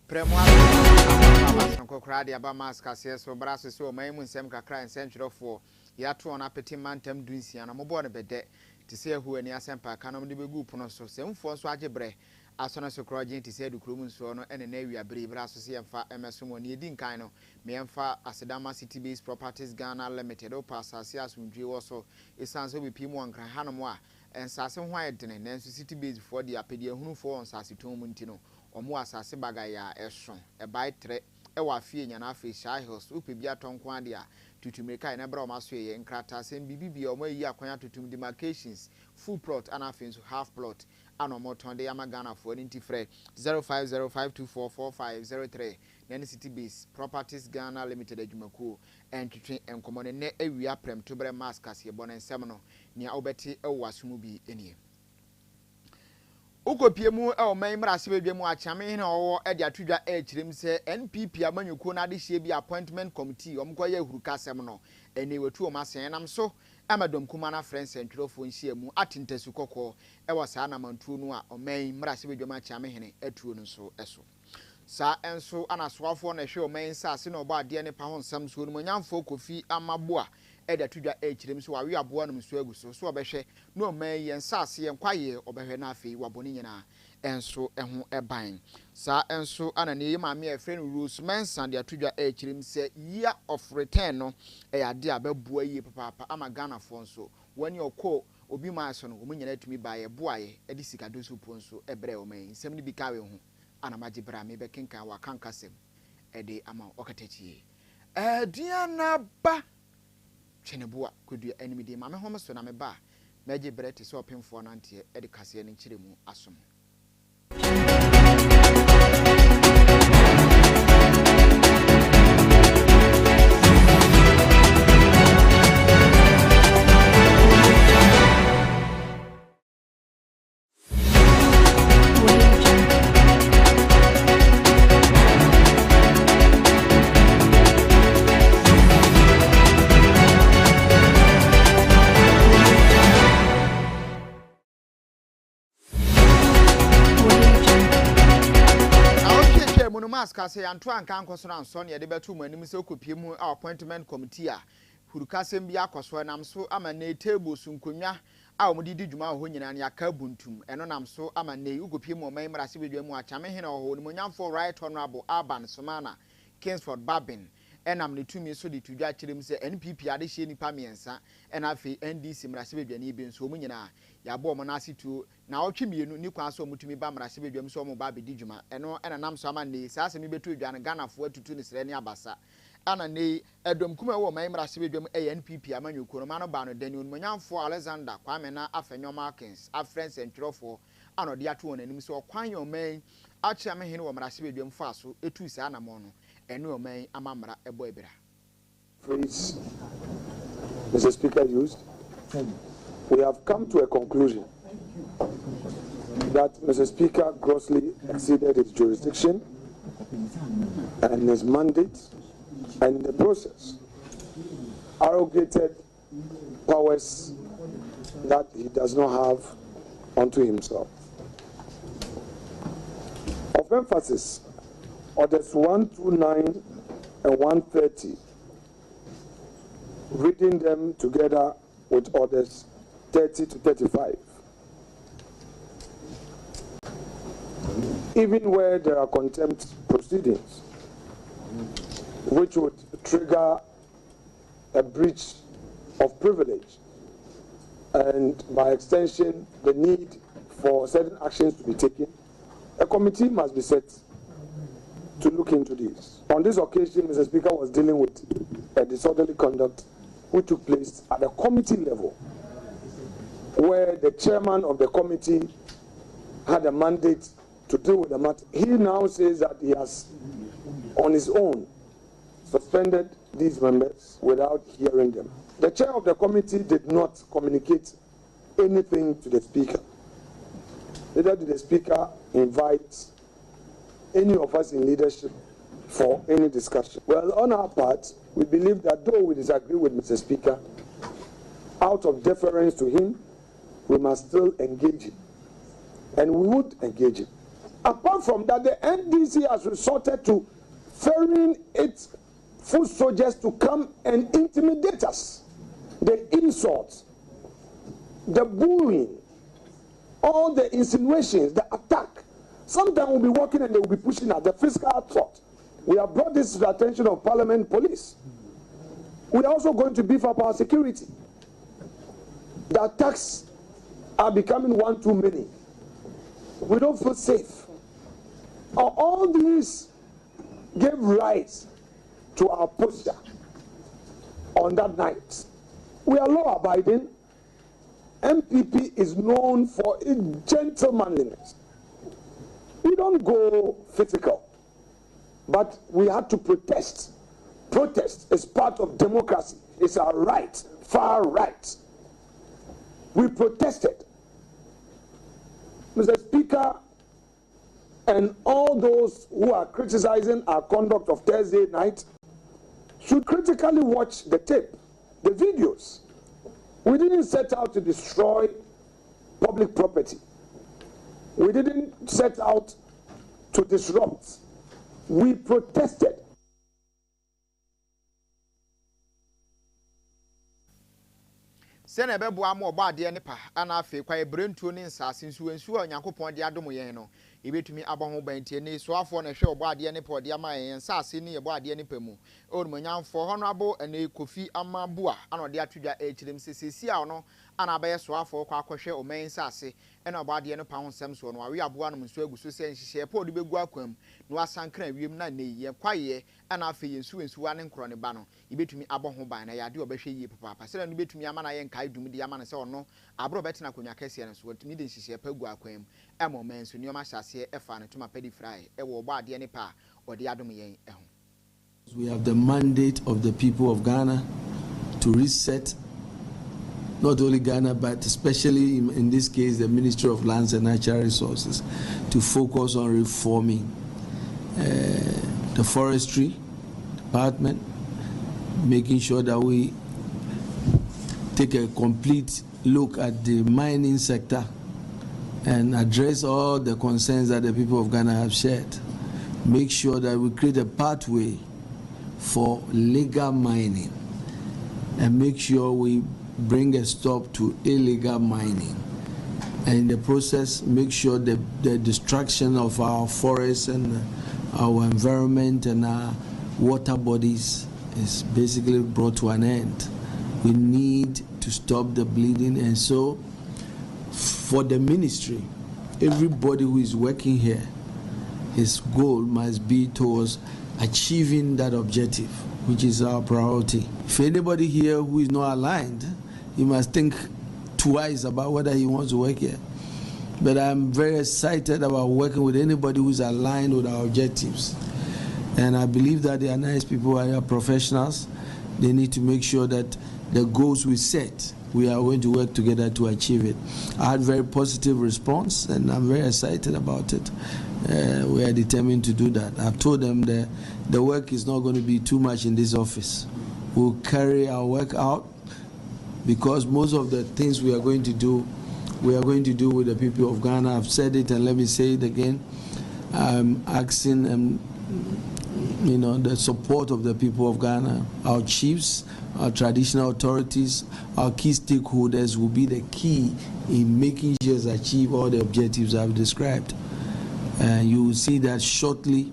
Premwa Kokra, the Abamas Cassius, so Brasso, so my moon, Sam Kakra, and Central for Yatu on Appetit Mantem Dunsi, and I'm aboard a bed to see who any Asempa can be good on so same for Swajebre. As soon as a crowd to say the Krumun Sono and an area brave Brasso and Fa Emerson Yedin Kino, Mianfa Asadama City Based Properties Ghana Limited, or Passasias Windri also, it sounds to be Pimo and Hanamwa, and Sasson White and Nancy City Based for the Apedia Hunfo on Sassito Muntino. Omo asase bagaya eson e bai tre e wa fie nya na afi shy hills upe bia tonkwan dia tutumeka na bra o maso ye nkrata sem bibibia omo yi akwanya tutum demarcations full plot and afi so half plot ano mo tonde yama Ghana for nti frɛ 0505244503 na city base properties Ghana limited adwumakuo entwetwe enkomo ne awia prem to bre maskas ye bonensem no nia obeti e wasum bi enie Ukopiemu man mrasibedwemu achame na owo e dia tudwa e kirem se NPP amanyuko na de hie bi appointment committee omkoye hurukasem no eni wetu o masen nam so amadom kuma na friends entwofo nhyiamu atintasu kokko e wasa na mantuo no a man mrasibedwemu achame hene atuo no so eso sa enso anasoafo na hwe o man sase na oba ade ne pa ho nsam so no nyamfo kofi amaboa e da tudwa e kirem so wawe aboa no mso aguso so obehwe no man yen sase yen kwaye obehwe na afei waboni nyina enso eho eban sa enso anane yi maame e friend rules mensan de atudwa e kirem se year of return no e ade ababua yi papa ama Ghana fo nso wani okọ obi ma so no omunyina atumi baaye boaye e de sika dosu po nso ebre o man nsem ni bi kawe ho anamaji bra me be kenkan wa kankasem e de ama okatachi diana ba chenebua kudu enemy de mame homo so na me ba meje brete so opemfo no ante e de kase ne kiremu asom Kase anto anka nkoso na nso ne de betu mu anim se okopie mu appointment committee a hurukasem bia akoso nam so ama na table su nkonwa a omudi dwuma ho nyina ne aka buntum eno nam so ama na ukopie mu oman mrase bedwa mu achame hena ho ni nyamfo right honorable Urban Somana Kingsford Babin enam ne tumi so de tudwa kirem se NPP ade hye nipa miensa ena afi NDC mrase bedwa ne bi nso mu nyina ya bo mo na asitu na otwemienu ni kwa so omutumi ba mrase bedwam so mo ba be dijuma eno ena nam so ama ne sa se mi betu edwane Ghana fo atutu ne sere ne abasa ana ne edom kuma wo man mrase bedwam NPP amanyuko no ma no ba no dani onmanyamfo Alexander Kwame na afenyo Markins afrens entwofo ano de ato onanim so kwan yo man acha me hene wo mrase bedwam fa so etu sa na mo no eno yo man amamra ebo ebira phrase Mr. Speaker used. We have come to a conclusion that Mr. Speaker grossly exceeded his jurisdiction and his mandate, and in the process arrogated powers that he does not have unto himself. Of emphasis, orders 129 and 130, reading them together with orders 30 to 35. Even where there are contempt proceedings, which would trigger a breach of privilege, and by extension, the need for certain actions to be taken, a committee must be set to look into this. On this occasion, Mr. Speaker was dealing with a disorderly conduct which took place at the committee level, where the chairman of the committee had a mandate to deal with the matter. He now says that he has, on his own, suspended these members without hearing them. The chair of the committee did not communicate anything to the speaker. Neither did the speaker invite any of us in leadership for any discussion. Well, on our part, we believe that though we disagree with Mr. Speaker, out of deference to him, we must still engage him. And we would engage him. Apart from that, the NDC has resorted to ferrying its foot soldiers to come and intimidate us. The insults, the bullying, all the insinuations, the attack. Sometimes we'll be walking and they will be pushing at the physical threat. We have brought this to the attention of Parliament Police. We are also going to beef up our security. The attacks are becoming one too many. We don't feel safe. All these gave rise to our posture on that night. We are law-abiding. MPP is known for its gentlemanliness. We don't go physical, but we had to protest. Protest is part of democracy. It's our right, far right. We protested. Mr. Speaker, and all those who are criticizing our conduct of Thursday night should critically watch the tape, the videos. We didn't set out to destroy public property. We didn't set out to disrupt. We protested. Sene be boa mo ba de ne pa ana afi kwa ebrentuo ne nsase nsuo Onyankopon de adom yen no ebetumi abɔ ho bantie ne soafo na hwe obo ade ne pa de ama yen nsase ne yebo ade ne pa mu onumanyamfo honorable ene Kofi Amabua ana de atudwa ekirem sesesi a no ana abaye soafo kwa akɔhwe o man nsase ena obo ade ne pa ho nsɛm so no awe aboa no nso aguso se nhyehyɛ pa odi begu akwam no asankra wiem na ne ye kwaye ana afi yensuwa ne nkro ne ba no ebetumi abɔ ho ban na yade obɛhwe yie papa sɛ no betumi ama na yen kai dum de ama na sɛ ono abro betina konya Kasie no so tumi de nhyehyɛ pa gu akwam emo man so nioma hyase efa ne tuma pedi fry wo obo ade ne pa odi adom yen eho. We have the mandate of the people of Ghana to reset not only Ghana, but especially in this case, the Ministry of Lands and Natural Resources, to focus on reforming the forestry department, making sure that we take a complete look at the mining sector and address all the concerns that the people of Ghana have shared. Make sure that we create a pathway for legal mining and make sure we bring a stop to illegal mining, and in the process make sure the destruction of our forests and our environment and our water bodies is basically brought to an end. We need to stop the bleeding, and so for the ministry, everybody who is working here, his goal must be towards achieving that objective, which is our priority. If anybody here who is not aligned, he must think twice about whether he wants to work here. But I'm very excited about working with anybody who's aligned with our objectives. And I believe that they are nice people, they are professionals. They need to make sure that the goals we set, we are going to work together to achieve it. I had very positive response, and I'm very excited about it. We are determined to do that. I've told them that the work is not going to be too much in this office. We'll carry our work out, because most of the things we are going to do with the people of Ghana. I've said it, and let me say it again. I'm asking the support of the people of Ghana, our chiefs, our traditional authorities, our key stakeholders will be the key in making sure to achieve all the objectives I've described. You will see that shortly.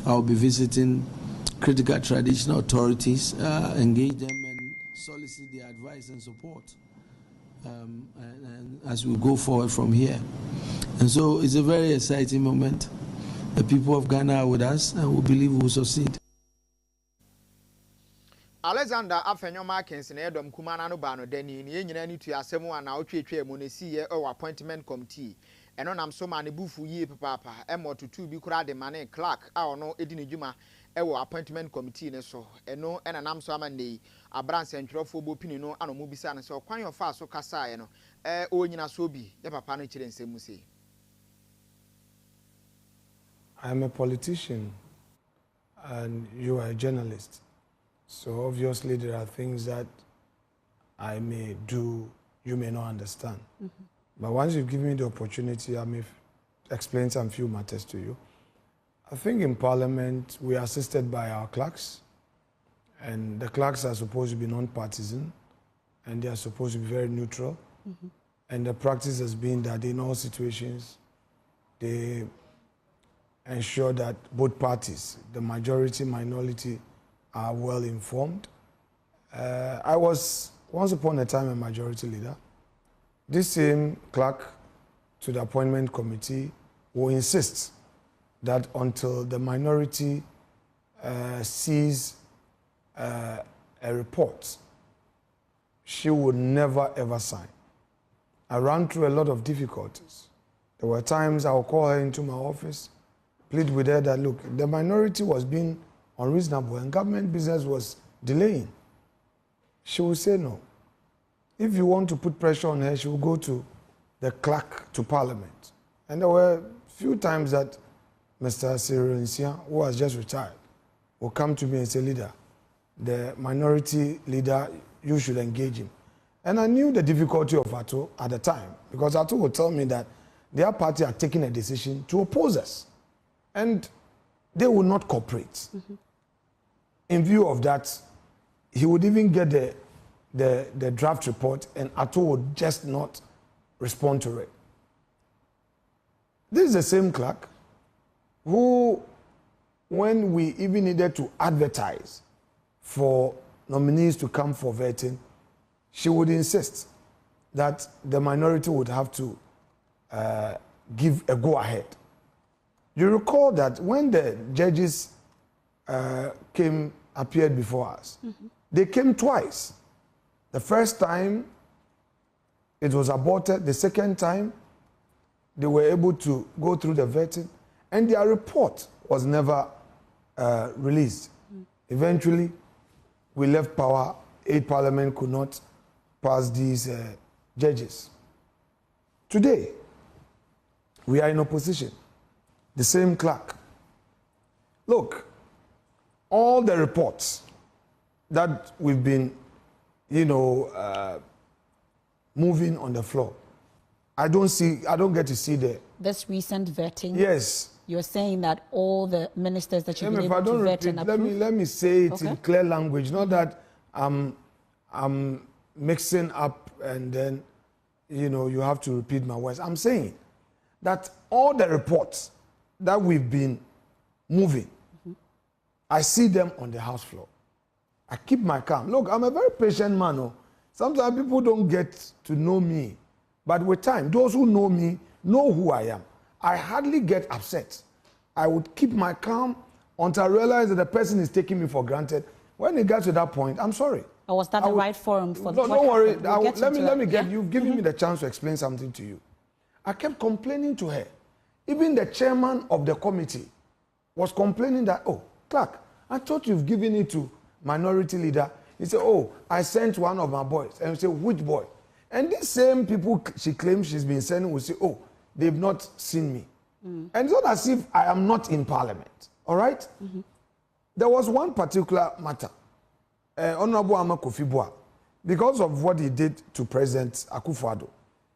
I'll be visiting critical traditional authorities, engage them and solicit their advice and support and as we go forward from here. And so it's a very exciting moment. The people of Ghana are with us, and we believe we will succeed. Alexander Afenyo Markins na edom kumana no ba no dani ne nyina ni tu asemu ana otwetwe mu ne siye appointment committee eno nam so ma ne bufu yie papa emo tutu bi kura de mane clerk a ono edi ne dwuma appointment committee ne so eno ena nam so ama nei abranse ntwerofo bo pini no ano mu bisa ne so kwan yo fa so kasa no o nyina so bi ye papa no kire nsemu sei. I am a politician and you are a journalist. So obviously there are things that I may do, you may not understand. Mm-hmm. But once you give me the opportunity, I may explain some few matters to you. I think in Parliament we are assisted by our clerks, and the clerks are supposed to be non-partisan, and they are supposed to be very neutral. And the practice has been that in all situations, they ensure that both parties, the majority, minority, are well informed. I was once upon a time a majority leader. This same clerk to the appointment committee will insist that until the minority sees a report, she would never ever sign. I ran through a lot of difficulties. There were times I would call her into my office, plead with her that, look, the minority was being unreasonable and government business was delaying. She would say no. If you want to put pressure on her, she will go to the clerk to Parliament. And there were a few times that Mr. Cyril Nsia, who has just retired, will come to me and say, leader, the minority leader, you should engage him. And I knew the difficulty of Ato at the time, because Ato would tell me that their party had taken a decision to oppose us, and they would not cooperate. In view of that, he would even get the draft report, and Ato would just not respond to it. This is the same clerk who, when we even needed to advertise for nominees to come for vetting, she would insist that the minority would have to give a go-ahead. You recall that when the judges appeared before us, they came twice. The first time, it was aborted. The second time, they were able to go through the vetting, and their report was never released. Eventually, we left power. 8 Parliament could not pass these judges. Today, we are in opposition. The same clerk. Look, all the reports that we've been, moving on the floor, I don't get to see this recent vetting. Yes. You're saying that all the ministers that you've been able to vet and approve. Let me say it in clear language, not that I'm mixing up and then, you have to repeat my words. I'm saying that all the reports that we've been moving, I see them on the House floor. I keep my calm. Look, I'm a very patient man. Oh. Sometimes people don't get to know me. But with time, those who know me know who I am. I hardly get upset. I would keep my calm until I realize that the person is taking me for granted. When it gets to that point, I'm sorry. Or was that the right forum for the don't worry. Let me get you've given me the chance to explain something to you. I kept complaining to her. Even the chairman of the committee was complaining that, oh, Clark, I thought you've given it to minority leader. He said, oh, I sent one of my boys. And we say, which boy? And these same people she claims she's been sending will say, oh, they've not seen me. And it's not as if I am not in Parliament. All right? There was one particular matter. Honorable Ama Kofi Boa, because of what he did to President Akufo-Addo,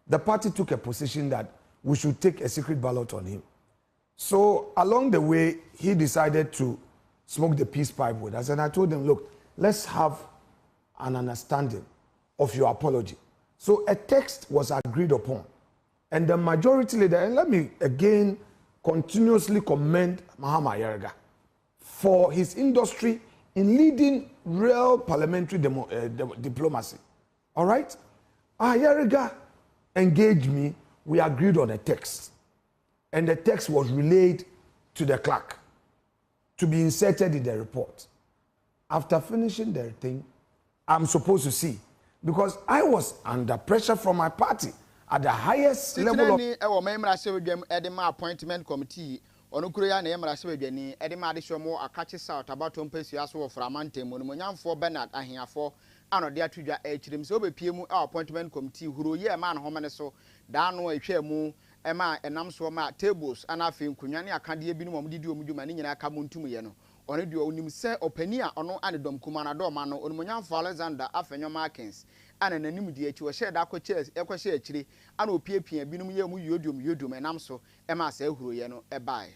the party took a position that we should take a secret ballot on him. So along the way, he decided to smoke the peace pipe with us. And I told him, look, let's have an understanding of your apology. So a text was agreed upon. And the majority leader, and let me again continuously commend Mahama Ayariga for his industry in leading real parliamentary diplomacy. All right? Ayariga engaged me. We agreed on a text. And the text was relayed to the clerk to be inserted in the report. After finishing the thing, I'm supposed to see. Because I was under pressure from my party at the highest level of... appointment committee. Onukuru ya na emra sebedwani edema adehwomo akache south abato mpesi aso wo framantem monumonyamfo Bernard ahiafo anode atudwa echirim se obepiemu appointment committee huro ye ma na homene so da no ehwemu ema enam so ma tables ana afi nkunwa ne akade ebinu momdidi omuduma ne nyina aka montum ye no ɔne de onim sɛ opani a ɔno ane dom kuma na dɔma no onimonyamfo Alexander Afenyo Markins ana nanim de akyi wɔhyɛ da akɔhyɛ akyire ana opiepia binom yɛ mu yodum enam so ɛma sɛ ahuroyɛ no ɛbae.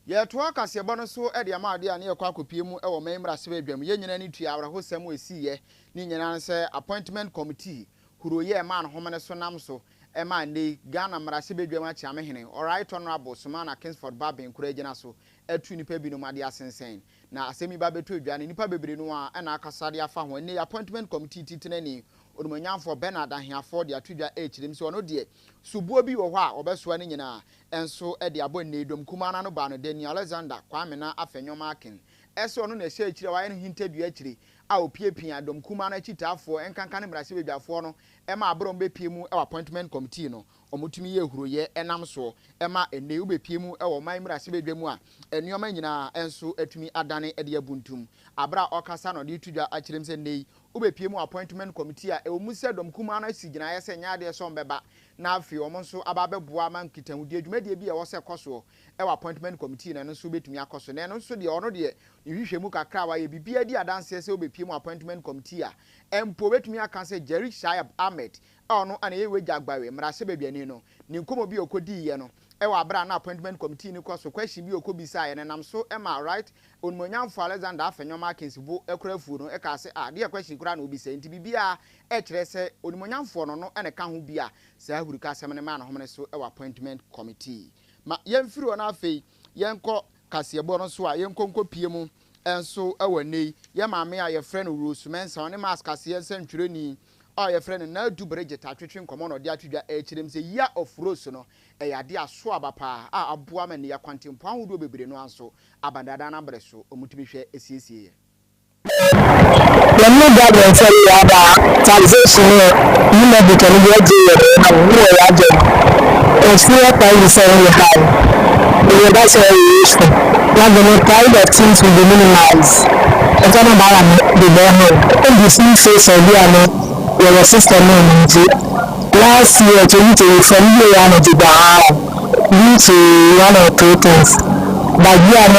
Ye to akase bo no so e de ama ade a ne yakwa akopie mu e wo memra se badwam ye nyina ne tua awrahosam esiye ni nyina se appointment committee huroye ma no homene so nam so e ma ne Ghana mra se badwam a chia mehene alright honorable Sumana Kingsford Babin kura gina so atu nipa bi no made asensen na asemi ba beto adwane nipa bebre no a na akasade afa ho ne appointment committee titinani onumanyamfo Bernard Ahiafo de atudwa echirim se ono de subuo bi wo ho a obesoa ne nyina enso e de abo ne dom kumana no ba no de ni Alexander Kwame na Afenyo Markin eso no na ehye echire wa ye no hintadua echire a opiepia dom kumana chitafo enkanka ne mrase bedwafo no e ma abrom bepie mu e appointment committee no omutumi ye huroye enam so e ma ene ubepie mu e wo man mrase bedwamu a enuoma nyina enso atumi adane e de abuntum abra okasa no de tudwa achirim se nei ubepie mu appointment committee a ewo musa dom kumana sigina ye se nyaade so mbeba na afi omo nso ababeboa man kitamudi adwumadie bi e wo se koso e wa appointment committee na nso betumi akoso na nso de ono de ihwehwemu kakra wa ye bibia di adanse se ubepie mu appointment committee a empo betumi aka se Jerry Shayab Ahmed ono ana ye wejagbawe mrase bebiani no ni nkomo bi okodi ye no e wa bra na appointment committee ni koso question bi okobisa ye nam so e ma right onmonyamfo Alexander Afenyo Markins bo ekurafu no e ka se de question kura na obisa nti bibia e kire se onmonyamfo no ene ka ho bia se ahurika asem ne ma na homene so e wa appointment committee ma yemfiri ona afei yenko kasebo no so a yenkonko pie mu enso e wanei ye maame a ye frɛ no Rose Mensa one mask kase nsantwereni a ye frɛ no na du Bridget atwetwe nkomo no de atwedwa ekyirem se year of Rose no e yade aso abapa a aboa ma ne ya kwantempo ahodo bebre no anso abandada na bre so omutumi hwɛ esiesie ye Let me get and tell you about taxation. You know, because you are doing it's not quite the same we have. That's very useful. Like the kind of things will be minimized. It's not about the government. In the same face of your system, last year, from year on to the due to one or two things. But we are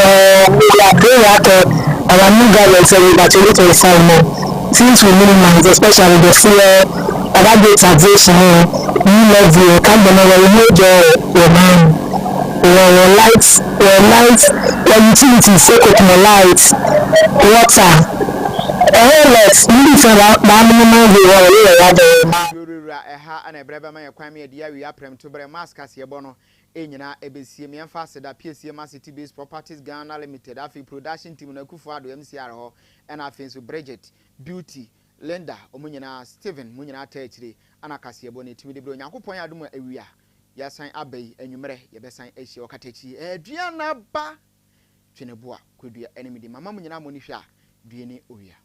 very happy. Our new government said that we need to reform more. Since we minimize, especially the fear about the taxation, new levy, can't be never remove your mind. Your lights, your utilities, second lights, water, a whole lot. You need to minimize the and a brother my kwame dia we aprem to bre mask kase bono enyina ebesie me emphasize da PSM City Based Properties Ghana Limited afi production team na kufu ado MCR ho and afi so Bridget Beauty Linda omunyina Steven munyina ta akire ana kase bono etimi de bro yakopon adom awia yasan abai anwumre yebesan ehie okatachi aduana ba twene boa kwadua enemy de mama munyina moni hwa duene owia